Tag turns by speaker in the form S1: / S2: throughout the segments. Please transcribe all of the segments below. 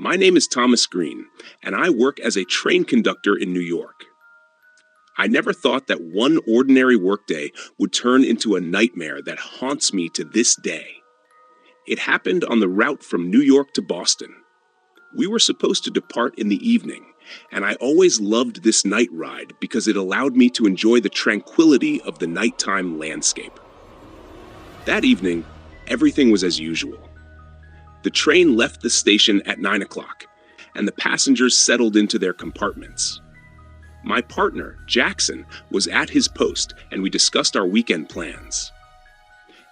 S1: My name is Thomas Green, and I work as a train conductor in New York. I never thought that one ordinary workday would turn into a nightmare that haunts me to this day. It happened on the route from New York to Boston. We were supposed to depart in the evening, and I always loved this night ride because it allowed me to enjoy the tranquility of the nighttime landscape. That evening, everything was as usual. The train left the station at 9 o'clock, and the passengers settled into their compartments. My partner, Jackson, was at his post, and we discussed our weekend plans.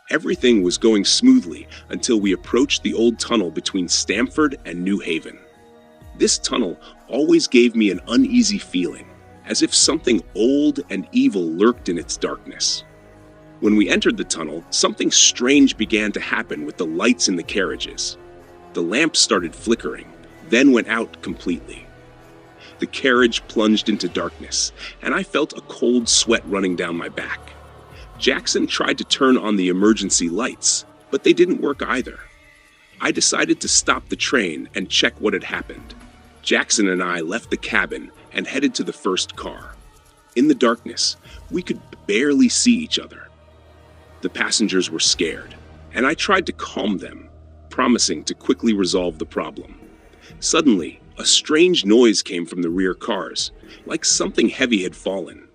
S1: Everything was going smoothly until we approached the old tunnel between Stamford and New Haven. This tunnel always gave me an uneasy feeling, as if something old and evil lurked in its darkness. When we entered the tunnel, something strange began to happen with the lights in the carriages. The lamps started flickering, then went out completely. The carriage plunged into darkness, and I felt a cold sweat running down my back. Jackson tried to turn on the emergency lights, but they didn't work either. I decided to stop the train and check what had happened. Jackson and I left the cabin and headed to the first car. In the darkness, we could barely see each other. The passengers were scared, and I tried to calm them, promising to quickly resolve the problem. Suddenly, a strange noise came from the rear cars, like something heavy had fallen.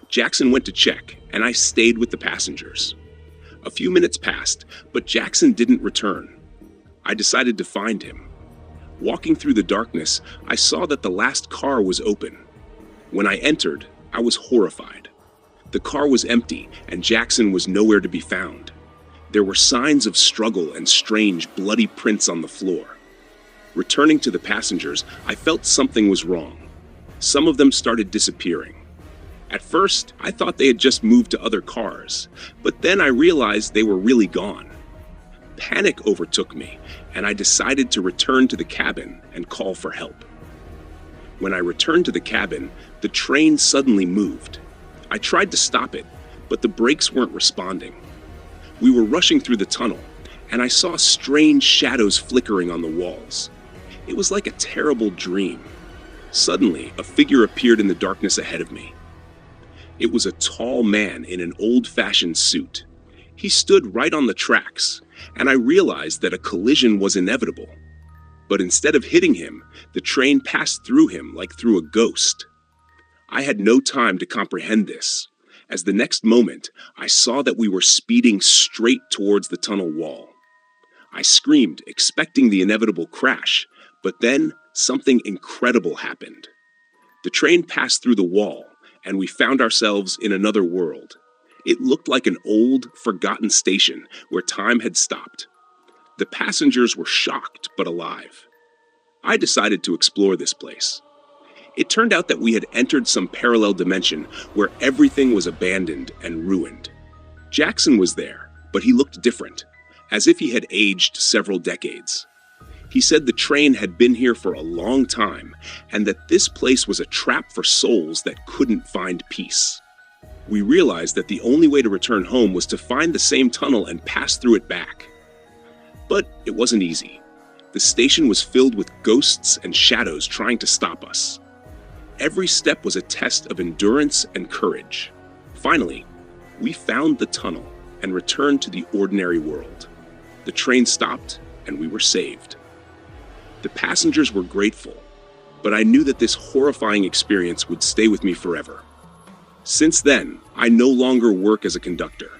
S1: Jackson went to check, and I stayed with the passengers. A few minutes passed, but Jackson didn't return. I decided to find him. Walking through the darkness, I saw that the last car was open. When I entered, I was horrified. The car was empty, and Jackson was nowhere to be found. There were signs of struggle and strange, bloody prints on the floor. Returning to the passengers, I felt something was wrong. Some of them started disappearing. At first, I thought they had just moved to other cars, but then I realized they were really gone. Panic overtook me, and I decided to return to the cabin and call for help. When I returned to the cabin, the train suddenly moved. I tried to stop it, but the brakes weren't responding. We were rushing through the tunnel, and I saw strange shadows flickering on the walls. It was like a terrible dream. Suddenly, a figure appeared in the darkness ahead of me. It was a tall man in an old-fashioned suit. He stood right on the tracks, and I realized that a collision was inevitable. But instead of hitting him, the train passed through him like through a ghost. I had no time to comprehend this, as the next moment, I saw that we were speeding straight towards the tunnel wall. I screamed, expecting the inevitable crash, but then something incredible happened. The train passed through the wall, and we found ourselves in another world. It looked like an old, forgotten station where time had stopped. The passengers were shocked but alive. I decided to explore this place. It turned out that we had entered some parallel dimension where everything was abandoned and ruined. Jackson was there, but he looked different, as if he had aged several decades. He said the train had been here for a long time, and that this place was a trap for souls that couldn't find peace. We realized that the only way to return home was to find the same tunnel and pass through it back. But it wasn't easy. The station was filled with ghosts and shadows trying to stop us. Every step was a test of endurance and courage. Finally, we found the tunnel and returned to the ordinary world. The train stopped, and we were saved. The passengers were grateful, but I knew that this horrifying experience would stay with me forever. Since then, I no longer work as a conductor.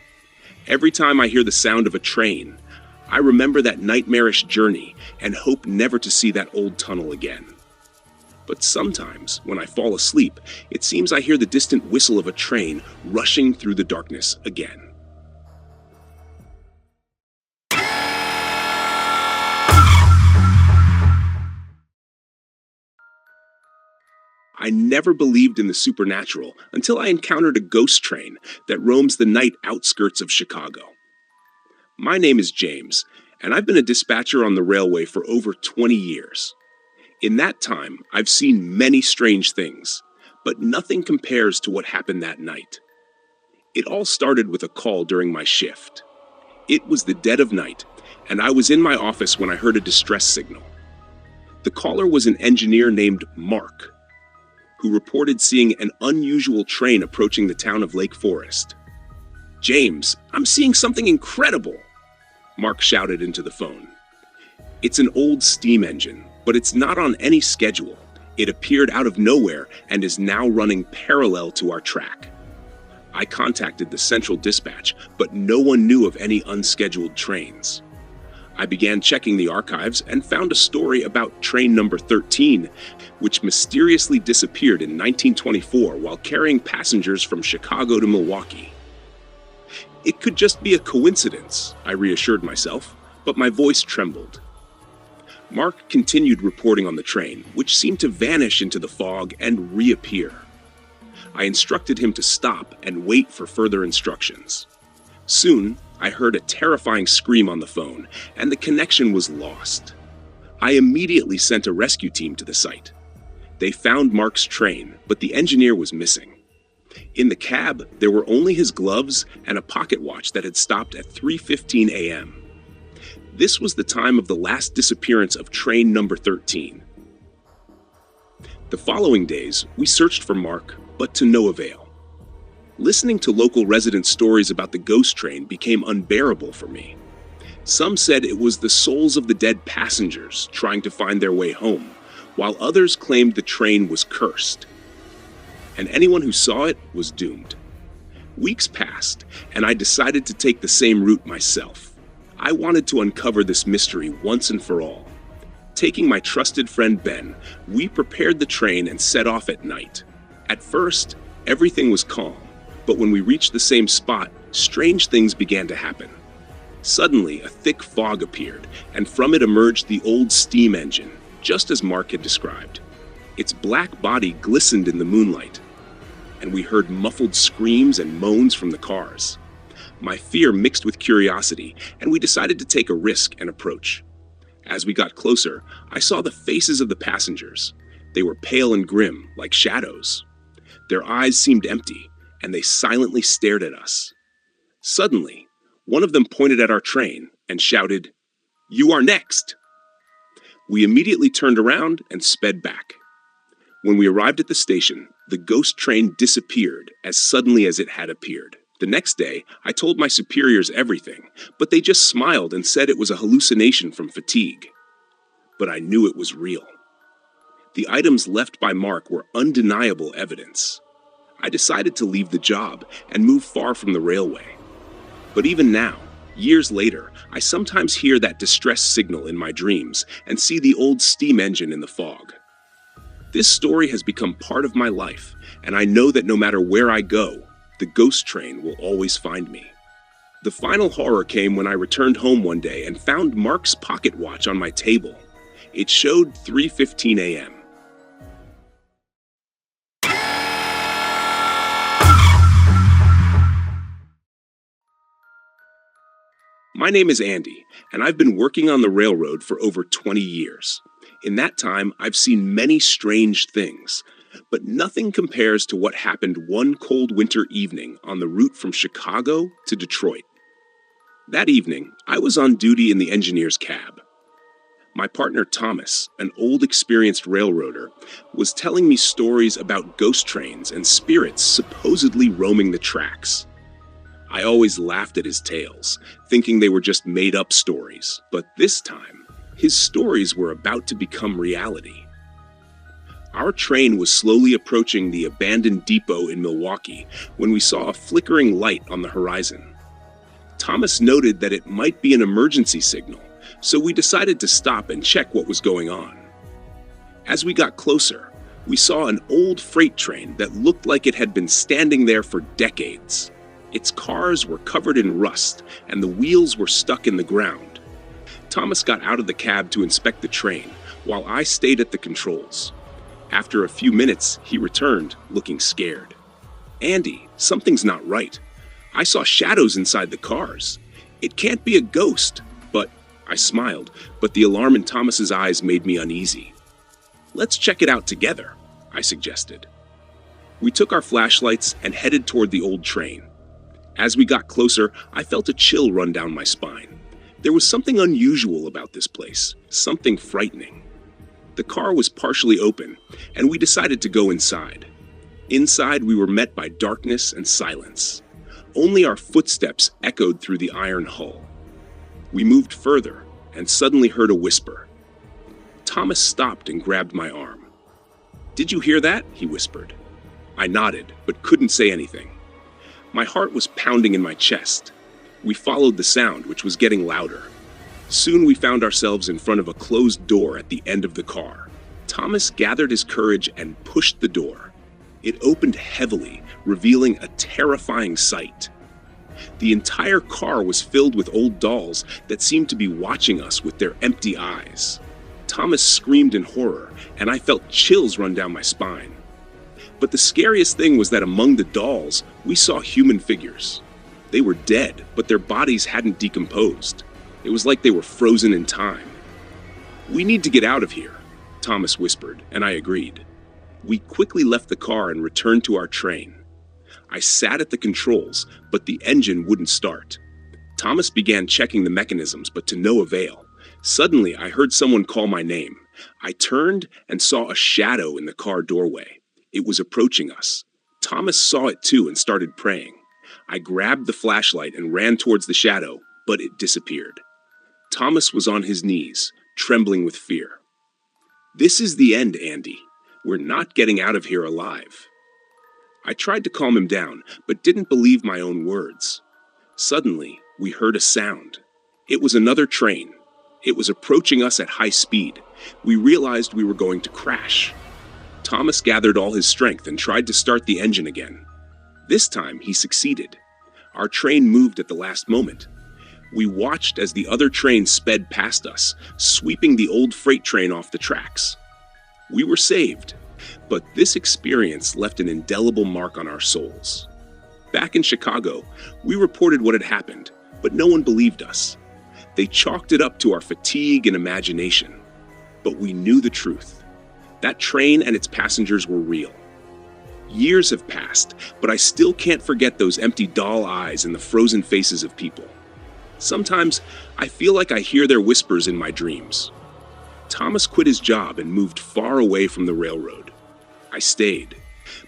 S1: Every time I hear the sound of a train, I remember that nightmarish journey and hope never to see that old tunnel again. But sometimes, when I fall asleep, it seems I hear the distant whistle of a train rushing through the darkness again. I never believed in the supernatural until I encountered a ghost train that roams the night outskirts of Chicago. My name is James, and I've been a dispatcher on the railway for over 20 years. In that time, I've seen many strange things, but nothing compares to what happened that night. It all started with a call during my shift. It was the dead of night, and I was in my office when I heard a distress signal. The caller was an engineer named Mark, who reported seeing an unusual train approaching the town of Lake Forest. "James, I'm seeing something incredible," Mark shouted into the phone. "It's an old steam engine, but it's not on any schedule. It appeared out of nowhere and is now running parallel to our track." I contacted the central dispatch, but no one knew of any unscheduled trains. I began checking the archives and found a story about train number 13, which mysteriously disappeared in 1924 while carrying passengers from Chicago to Milwaukee. It could just be a coincidence, I reassured myself, but my voice trembled. Mark continued reporting on the train, which seemed to vanish into the fog and reappear. I instructed him to stop and wait for further instructions. Soon, I heard a terrifying scream on the phone, and the connection was lost. I immediately sent a rescue team to the site. They found Mark's train, but the engineer was missing. In the cab, there were only his gloves and a pocket watch that had stopped at 3:15 a.m. This was the time of the last disappearance of train number 13. The following days, we searched for Mark, but to no avail. Listening to local residents' stories about the ghost train became unbearable for me. Some said it was the souls of the dead passengers trying to find their way home, while others claimed the train was cursed. And anyone who saw it was doomed. Weeks passed, and I decided to take the same route myself. I wanted to uncover this mystery once and for all. Taking my trusted friend Ben, we prepared the train and set off at night. At first, everything was calm, but when we reached the same spot, strange things began to happen. Suddenly, a thick fog appeared, and from it emerged the old steam engine, just as Mark had described. Its black body glistened in the moonlight, and we heard muffled screams and moans from the cars. My fear mixed with curiosity, and we decided to take a risk and approach. As we got closer, I saw the faces of the passengers. They were pale and grim, like shadows. Their eyes seemed empty, and they silently stared at us. Suddenly, one of them pointed at our train and shouted, "You are next!" We immediately turned around and sped back. When we arrived at the station, the ghost train disappeared as suddenly as it had appeared. The next day, I told my superiors everything, but they just smiled and said it was a hallucination from fatigue. But I knew it was real. The items left by Mark were undeniable evidence. I decided to leave the job and move far from the railway. But even now, years later, I sometimes hear that distress signal in my dreams and see the old steam engine in the fog. This story has become part of my life, and I know that no matter where I go, the ghost train will always find me. The final horror came when I returned home one day and found Mark's pocket watch on my table. It showed 3:15 a.m. My name is Andy, and I've been working on the railroad for over 20 years. In that time, I've seen many strange things, but nothing compares to what happened one cold winter evening on the route from Chicago to Detroit. That evening, I was on duty in the engineer's cab. My partner Thomas, an old experienced railroader, was telling me stories about ghost trains and spirits supposedly roaming the tracks. I always laughed at his tales, thinking they were just made-up stories, but this time, his stories were about to become reality. Our train was slowly approaching the abandoned depot in Milwaukee when we saw a flickering light on the horizon. Thomas noted that it might be an emergency signal, so we decided to stop and check what was going on. As we got closer, we saw an old freight train that looked like it had been standing there for decades. Its cars were covered in rust, and the wheels were stuck in the ground. Thomas got out of the cab to inspect the train, while I stayed at the controls. After a few minutes, he returned, looking scared. "Andy, something's not right. I saw shadows inside the cars. It can't be a ghost." I smiled, but the alarm in Thomas's eyes made me uneasy. "Let's check it out together," I suggested. We took our flashlights and headed toward the old train. As we got closer, I felt a chill run down my spine. There was something unusual about this place, something frightening. The car was partially open, and we decided to go inside. Inside, we were met by darkness and silence. Only our footsteps echoed through the iron hull. We moved further and suddenly heard a whisper. Thomas stopped and grabbed my arm. "Did you hear that?" he whispered. I nodded, but couldn't say anything. My heart was pounding in my chest. We followed the sound, which was getting louder. Soon we found ourselves in front of a closed door at the end of the car. Thomas gathered his courage and pushed the door. It opened heavily, revealing a terrifying sight. The entire car was filled with old dolls that seemed to be watching us with their empty eyes. Thomas screamed in horror, and I felt chills run down my spine. But the scariest thing was that among the dolls, we saw human figures. They were dead, but their bodies hadn't decomposed. It was like they were frozen in time. "We need to get out of here," Thomas whispered, and I agreed. We quickly left the car and returned to our train. I sat at the controls, but the engine wouldn't start. Thomas began checking the mechanisms, but to no avail. Suddenly, I heard someone call my name. I turned and saw a shadow in the car doorway. It was approaching us. Thomas saw it too and started praying. I grabbed the flashlight and ran towards the shadow, but it disappeared. Thomas was on his knees, trembling with fear. "This is the end, Andy. We're not getting out of here alive." I tried to calm him down, but didn't believe my own words. Suddenly, we heard a sound. It was another train. It was approaching us at high speed. We realized we were going to crash. Thomas gathered all his strength and tried to start the engine again. This time, he succeeded. Our train moved at the last moment. We watched as the other train sped past us, sweeping the old freight train off the tracks. We were saved, but this experience left an indelible mark on our souls. Back in Chicago, we reported what had happened, but no one believed us. They chalked it up to our fatigue and imagination. But we knew the truth. That train and its passengers were real. Years have passed, but I still can't forget those empty doll eyes and the frozen faces of people. Sometimes I feel like I hear their whispers in my dreams. Thomas quit his job and moved far away from the railroad. I stayed.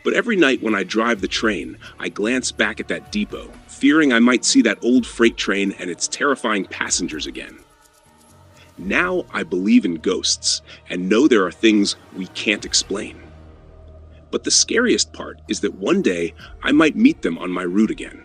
S1: But every night when I drive the train, I glance back at that depot, fearing I might see that old freight train and its terrifying passengers again. Now I believe in ghosts and know there are things we can't explain. But the scariest part is that one day I might meet them on my route again.